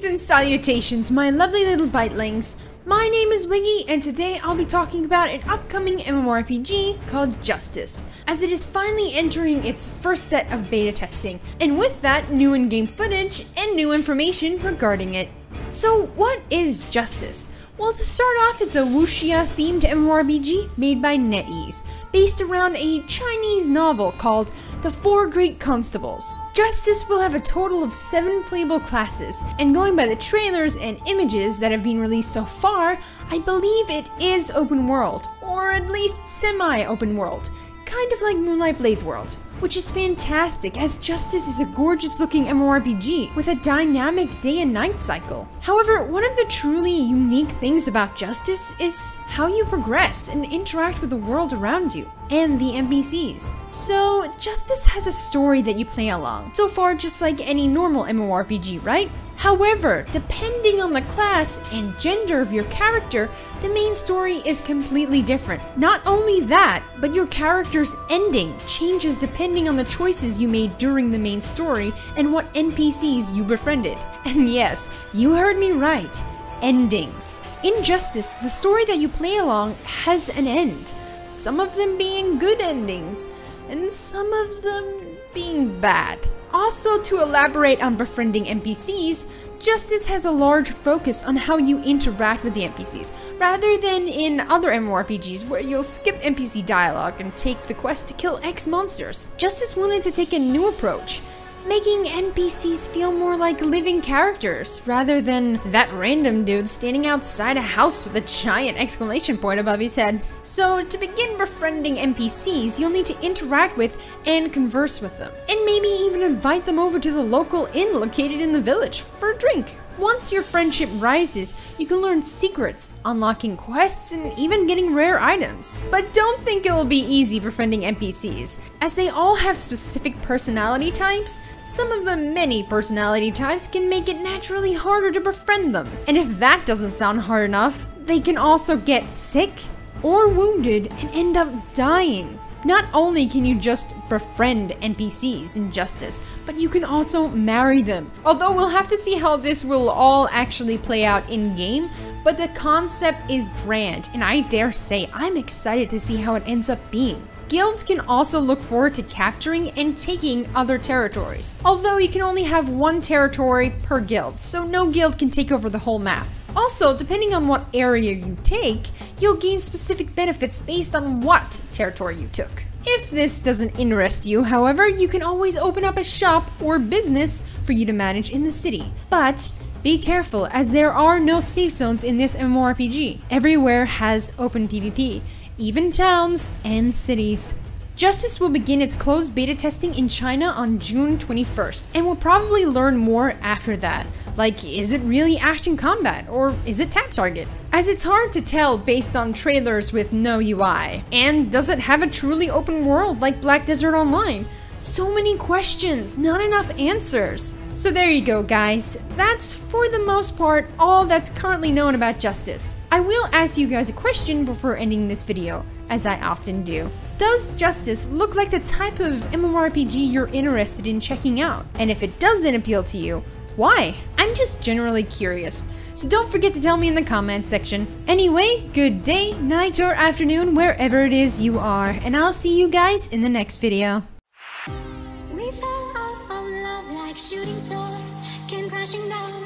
Greetings and salutations, my lovely little Bytelings. My name is Wiggy, and today I'll be talking about an upcoming MMORPG called Justice, as it is finally entering its first set of beta testing, and with that, new in-game footage and new information regarding it. So what is Justice? Well, to start off, it's a Wuxia themed MMORPG made by NetEase, based around a Chinese novel called The Four Great Constables. Justice will have a total of 7 playable classes, and going by the trailers and images that have been released so far, I believe it is open world, or at least semi-open world, kind of like Moonlight Blade's world. Which is fantastic, as Justice is a gorgeous looking MMORPG with a dynamic day and night cycle. However, one of the truly unique things about Justice is how you progress and interact with the world around you, and the NPCs. So, Justice has a story that you play along. So far, just like any normal MMORPG, right? However, depending on the class and gender of your character, the main story is completely different. Not only that, but your character's ending changes depending on the choices you made during the main story and what NPCs you befriended. And yes, you heard me right, endings. In Justice, the story that you play along has an end, some of them being good endings, and some of them being bad. Also, to elaborate on befriending NPCs, Justice has a large focus on how you interact with the NPCs, rather than in other MMORPGs where you'll skip NPC dialogue and take the quest to kill X monsters. Justice wanted to take a new approach, making NPCs feel more like living characters, rather than that random dude standing outside a house with a giant exclamation point above his head. So to begin befriending NPCs, you'll need to interact with and converse with them, and maybe even invite them over to the local inn located in the village for a drink. Once your friendship rises, you can learn secrets, unlocking quests, and even getting rare items. But don't think it will be easy befriending NPCs, as they all have specific personality types. Some of the many personality types can make it naturally harder to befriend them. And if that doesn't sound hard enough, they can also get sick or wounded and end up dying. Not only can you just befriend NPCs in Justice, but you can also marry them. Although we'll have to see how this will all actually play out in-game, but the concept is grand, and I dare say I'm excited to see how it ends up being. Guilds can also look forward to capturing and taking other territories, although you can only have one territory per guild, so no guild can take over the whole map. Also, depending on what area you take, you'll gain specific benefits based on what territory you took. If this doesn't interest you, however, you can always open up a shop or business for you to manage in the city. But be careful, as there are no safe zones in this MMORPG. Everywhere has open PvP, even towns and cities. Justice will begin its closed beta testing in China on June 21st, and we'll probably learn more after that. Like, is it really action combat, or is it tap target? As it's hard to tell based on trailers with no UI. And does it have a truly open world like Black Desert Online? So many questions, not enough answers. So there you go, guys. That's, for the most part, all that's currently known about Justice. I will ask you guys a question before ending this video, as I often do. Does Justice look like the type of MMORPG you're interested in checking out? And if it doesn't appeal to you, why? I'm just generally curious, so don't forget to tell me in the comment section. Anyway, good day, night, or afternoon, wherever it is you are, and I'll see you guys in the next video. We fell out of love like shooting stars, came crashing down.